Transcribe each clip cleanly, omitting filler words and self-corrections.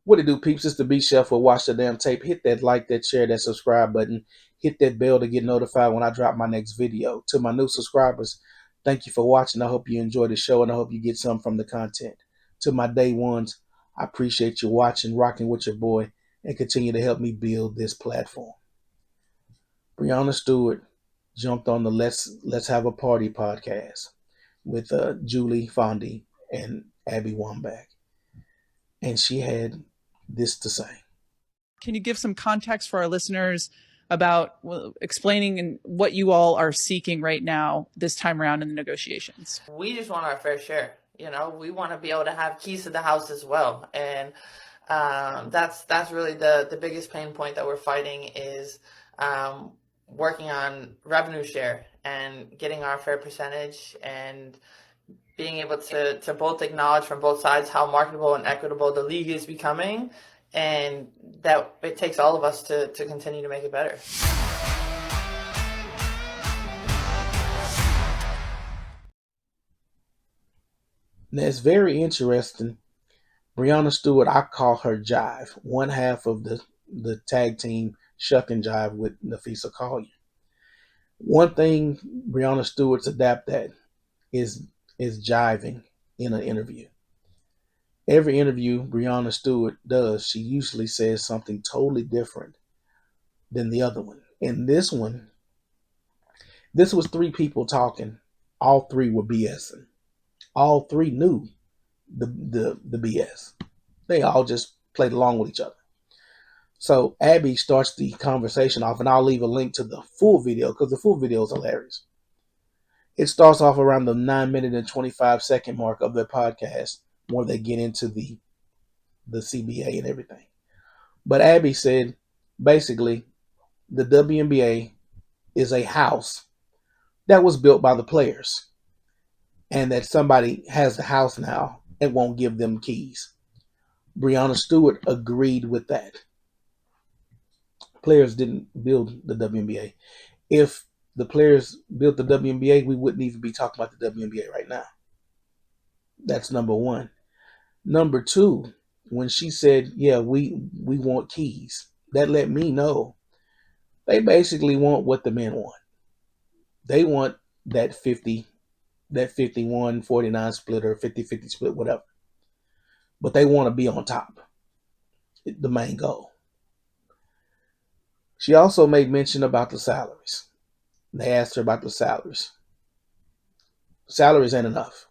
What it do, peeps? It's the B Chef for Watch the Damn Tape. Hit that like, that share, that subscribe button. Hit that bell to get notified when I drop my next video. To my new subscribers, thank you for watching. I hope you enjoy the show and I hope you get some from the content. To my day ones, I appreciate you watching, rocking with your boy, and continue to help me build this platform. Breanna Stewart jumped on the Let's Have a Party podcast with Julie Fondy and Abby Wambach, and she had this to say. Can you give some context for our listeners about explaining what you all are seeking right now this time around in the negotiations? We just want our fair share. We want to be able to have keys to the house as well. And that's really the biggest pain point that we're fighting is working on revenue share and getting our fair percentage and being able to both acknowledge from both sides how marketable and equitable the league is becoming, and that it takes all of us to continue to make it better. Now, it's very interesting. Breanna Stewart, I call her Jive, one half of the tag team Shuck and Jive with Nafisa Collier. One thing Breanna Stewart's adapt at is jiving in an interview. Every interview Breanna Stewart does, she usually says something totally different than the other one. In this one, this was three people talking. All three were BSing. All three knew the BS. They all just played along with each other. So Abby starts the conversation off, and I'll leave a link to the full video because the full video is hilarious. It starts off around the 9-minute and 25-second mark of their podcast where they get into the CBA and everything. But Abby said, basically, the WNBA is a house that was built by the players, and that somebody has the house now and won't give them keys. Breanna Stewart agreed with that. Players didn't build the WNBA. If the players built the WNBA, we wouldn't even be talking about the WNBA right now. That's number one. Number two, when she said, yeah, we want keys, that let me know they basically want what the men want. They want that 51-49 split or 50-50 split, whatever. But they want to be on top. The main goal. She also made mention about the salaries. They asked her about the salaries. Salaries ain't enough.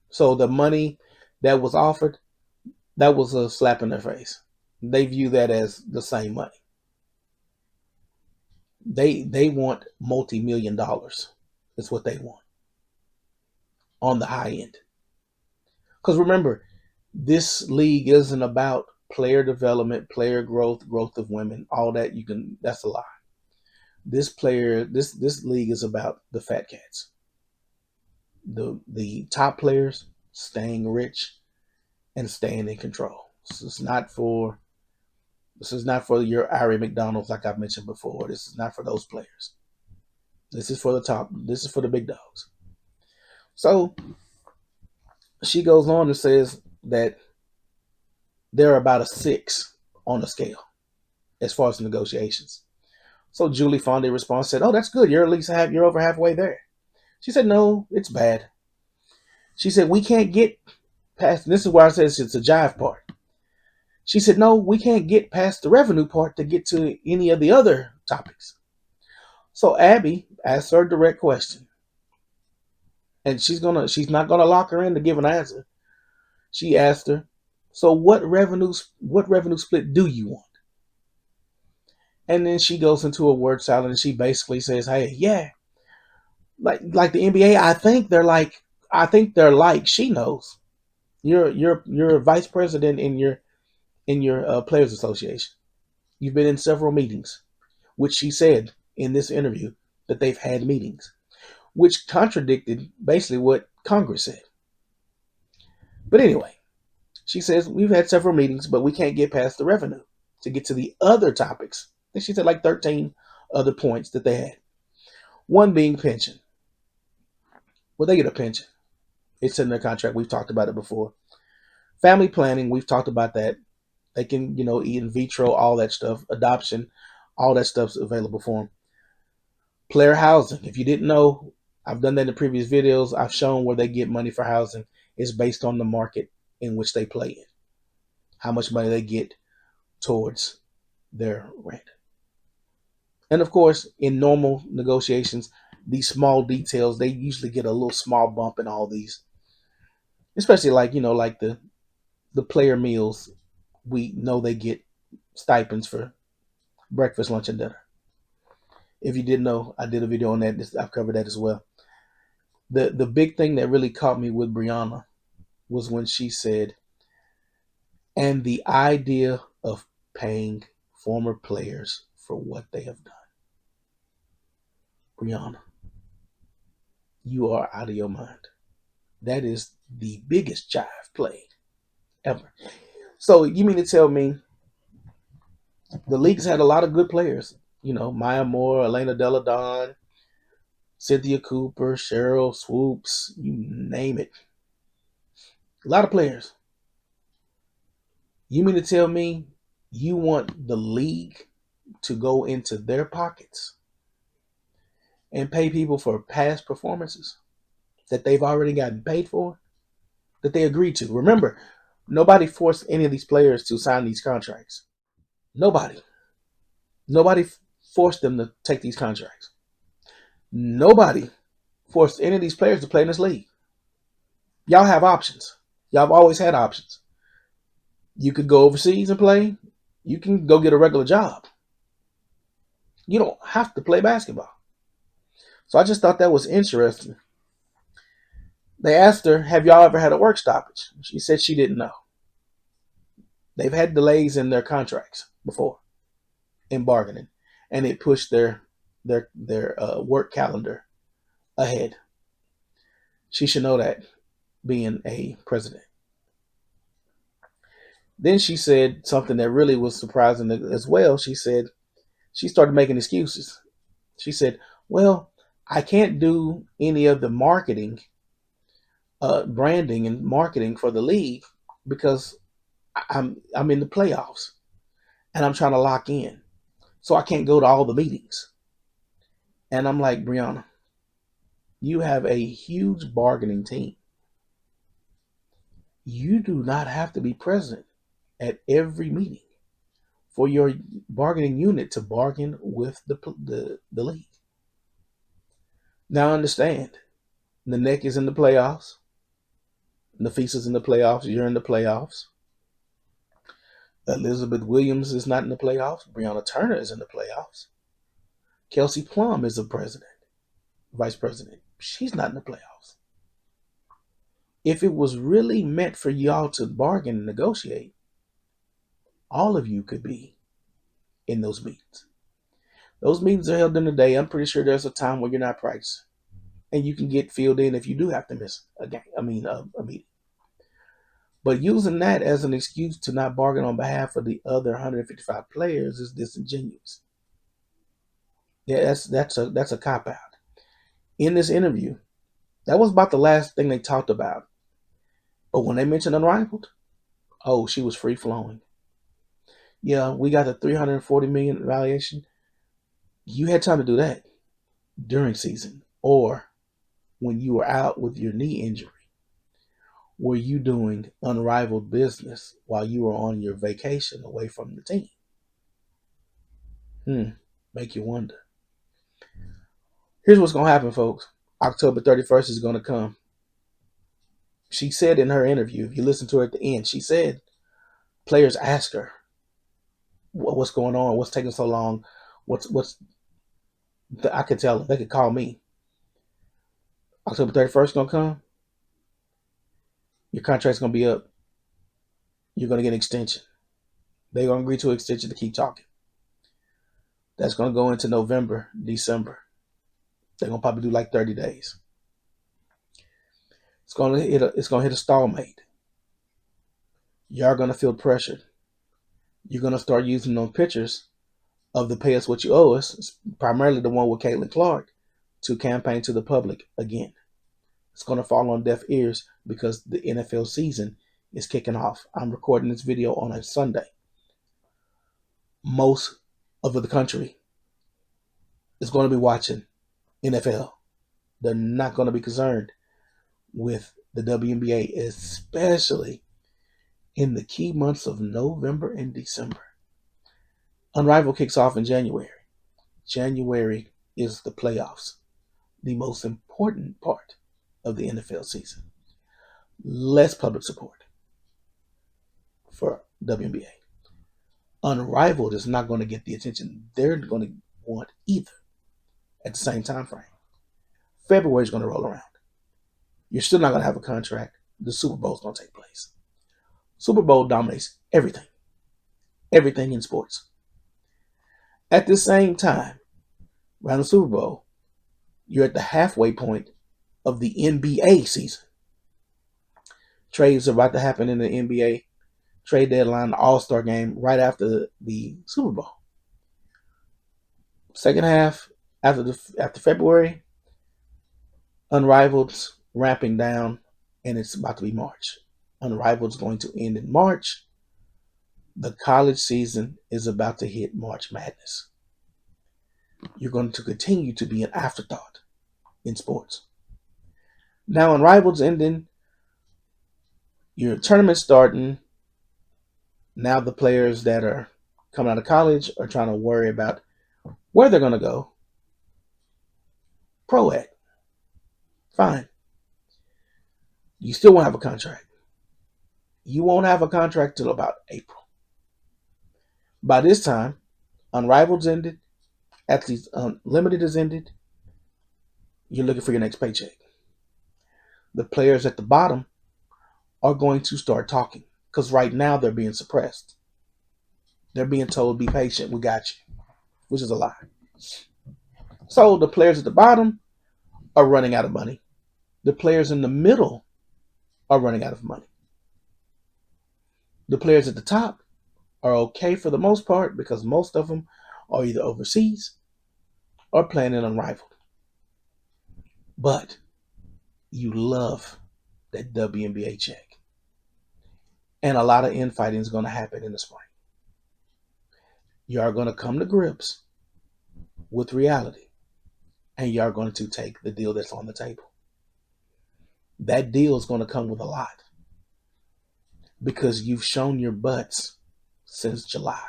So the money that was offered, that was a slap in their face. They view that as the same money. They want multi-million dollars. That's what they want. On the high end. Because remember, this league isn't about player development, player growth, growth of women, all that that's a lie. This league is about the fat cats. The top players staying rich and staying in control. This is not for your Ari McDonald's, like I've mentioned before. This is not for those players. This is for the top. This is for the big dogs. So she goes on and says that they're about a 6 on the scale as far as negotiations. So Julie Fondy responds, said, "Oh, that's good. You're over halfway there." She said, "No, it's bad." She said, "We can't get past," this is where I said it's a jive part. She said, "No, we can't get past the revenue part to get to any of the other topics." So Abby asked her a direct question. And she's not gonna lock her in to give an answer. She asked her, "So what revenue split do you want?" And then she goes into a word salad and she basically says, "Hey, yeah, like the NBA, I think they're like she knows. You're a vice president in your players association. You've been in several meetings," which she said in this interview that they've had meetings, which contradicted basically what Congress said. But anyway, she says, "We've had several meetings, but we can't get past the revenue to get to the other topics." And she said like 13 other points that they had. One being pension. Well, they get a pension. It's in their contract. We've talked about it before. Family planning, we've talked about that. They can, eat in vitro, all that stuff, adoption, all that stuff's available for them. Player housing. If you didn't know, I've done that in the previous videos. I've shown where they get money for housing. It's based on the market in which they play in, how much money they get towards their rent. And of course, in normal negotiations, these small details, they usually get a little small bump in all these, especially like the player meals. We know they get stipends for breakfast, lunch, and dinner. If you didn't know, I did a video on that. I've covered that as well. The big thing that really caught me with Breanna was when she said, and the idea of paying former players for what they have done. Breanna, you are out of your mind. That is the biggest jive play ever. So you mean to tell me the league's had a lot of good players? Maya Moore, Elena Della Don, Cynthia Cooper, Cheryl Swoops, you name it. A lot of players. You mean to tell me you want the league to go into their pockets and pay people for past performances that they've already gotten paid for, that they agreed to? Remember, nobody forced any of these players to sign these contracts. Nobody. Nobody forced them to take these contracts. Nobody forced any of these players to play in this league. Y'all have options. Y'all have always had options. You could go overseas and play. You can go get a regular job. You don't have to play basketball. So I just thought that was interesting. They asked her, have y'all ever had a work stoppage? She said she didn't know. They've had delays in their contracts before in bargaining, and it pushed their work calendar ahead. She should know that, being a president. Then she said something that really was surprising as well. She said she started making excuses. She said, well, I can't do any of the marketing, branding and marketing for the league because I'm in the playoffs and I'm trying to lock in. So I can't go to all the meetings. And I'm like, Breanna, you have a huge bargaining team. You do not have to be present at every meeting for your bargaining unit to bargain with the league. Now understand, the neck is in the playoffs. Nafisa is in the playoffs. You're in the playoffs. Elizabeth Williams is not in the playoffs. Breonna Turner is in the playoffs. Kelsey Plum is the president, vice president. She's not in the playoffs. If it was really meant for y'all to bargain and negotiate, all of you could be in those meetings. Those meetings are held during the day. I'm pretty sure there's a time where you're not practicing, and you can get filled in if you do have to miss a game. A meeting. But using that as an excuse to not bargain on behalf of the other 155 players is disingenuous. Yeah, that's a cop out. In this interview, that was about the last thing they talked about. But when they mentioned Unrivaled, oh, she was free flowing. Yeah, we got the 340 million valuation. You had time to do that during season or when you were out with your knee injury. Were you doing unrivaled business while you were on your vacation away from the team? Make you wonder. Here's what's going to happen, folks. October 31st is going to come. She said in her interview, if you listen to her at the end, she said players ask her, what's going on? What's taking so long? I could tell them. They could call me. October 31st going to come. Your contract's going to be up. You're going to get an extension. They're going to agree to an extension to keep talking. That's going to go into November, December. They're going to probably do like 30 days. It's going to hit a stalemate. Y'all going to feel pressured. You're going to start using those pictures of the pay us what you owe us, primarily the one with Caitlin Clark, to campaign to the public again. It's going to fall on deaf ears because the NFL season is kicking off. I'm recording this video on a Sunday. most of the country is going to be watching NFL. They're not going to be concerned with the WNBA, especially in the key months of November and December. Unrivaled kicks off in January. January is the playoffs, the most important part of the NFL season. Less public support for WNBA. Unrivaled is not going to get the attention they're going to want either at the same time frame. February is going to roll around. You're still not going to have a contract. The Super Bowl is going to take place. Super Bowl dominates everything in sports. At the same time, around the Super Bowl, you're at the halfway point of the NBA season. Trades are about to happen in the NBA. Trade deadline, the All-Star game, right after the Super Bowl. Second half, after February, Unrivaled's ramping down, and it's about to be March. Unrivaled's going to end in March. The college season is about to hit March Madness. You're going to continue to be an afterthought in sports. Now, Unrivaled's ending, your tournament starting. Now the players that are coming out of college are trying to worry about where they're going to go. Pro at. Fine. You still won't have a contract. You won't have a contract till about April. By this time, Unrivaled's ended. Athletes Unlimited is ended. You're looking for your next paycheck. The players at the bottom are going to start talking because right now they're being suppressed. They're being told, be patient, we got you, which is a lie. So the players at the bottom are running out of money. The players in the middle are running out of money. The players at the top are okay for the most part because most of them are either overseas or playing in Unrivaled. But you love that WNBA check. And a lot of infighting is going to happen in the spring. You are going to come to grips with reality. And you are going to take the deal that's on the table. That deal is going to come with a lot. Because you've shown your butts since July.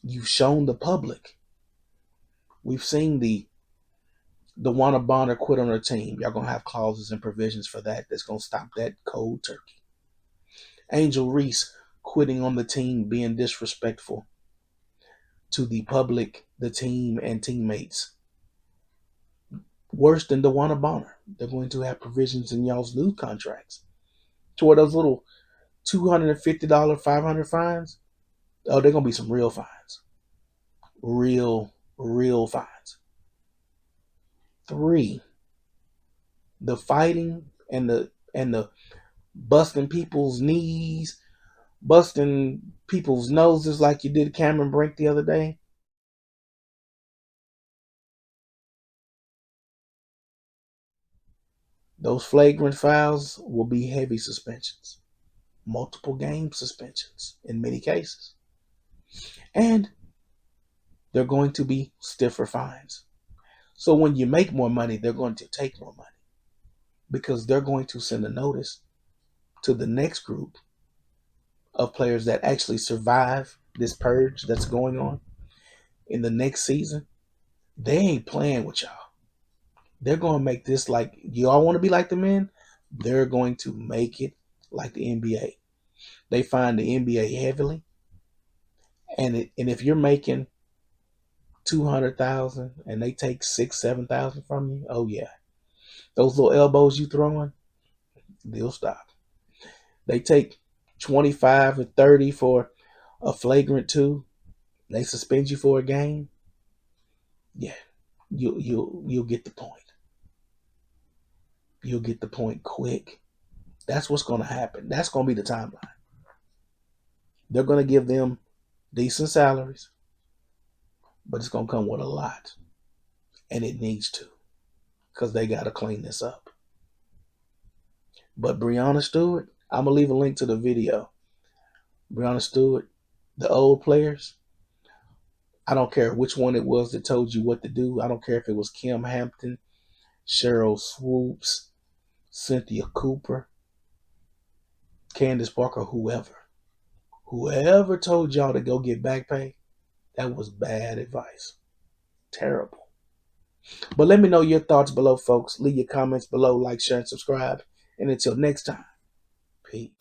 You've shown the public. We've seen the Wanna Bonner quit on her team. Y'all going to have clauses and provisions for that. That's going to stop that cold turkey. Angel Reese quitting on the team, being disrespectful to the public, the team, and teammates. Worse than the Wanna Bonner. They're going to have provisions in y'all's new contracts. Toward those little $250, $500 fines. Oh, they're going to be some real fines. Real fines. 3, the fighting and the busting people's knees, busting people's noses like you did Cameron Brink the other day. Those flagrant fouls will be heavy suspensions, multiple game suspensions in many cases. And they're going to be stiffer fines. So when you make more money, they're going to take more money because they're going to send a notice to the next group of players that actually survive this purge that's going on in the next season. They ain't playing with y'all. They're going to make this like, y'all want to be like the men? They're going to make it like the NBA. They find the NBA heavily. And if you're making 200,000 and they take 6,000-7,000 from you, oh yeah, those little elbows you throwing, they'll stop. They take 25 or 30 for a flagrant 2. They suspend you for a game. Yeah, you'll get the point. You'll get the point quick. That's what's going to happen. That's going to be the timeline. They're going to give them decent salaries, but it's going to come with a lot. And it needs to because they got to clean this up. But Breanna Stewart, I'm going to leave a link to the video. Breanna Stewart, the old players, I don't care which one it was that told you what to do. I don't care if it was Kim Hampton, Cheryl Swoops, Cynthia Cooper, Candace Parker, whoever. Whoever told y'all to go get back pay, that was bad advice. Terrible. But let me know your thoughts below, folks. Leave your comments below, like, share, and subscribe. And until next time, peace.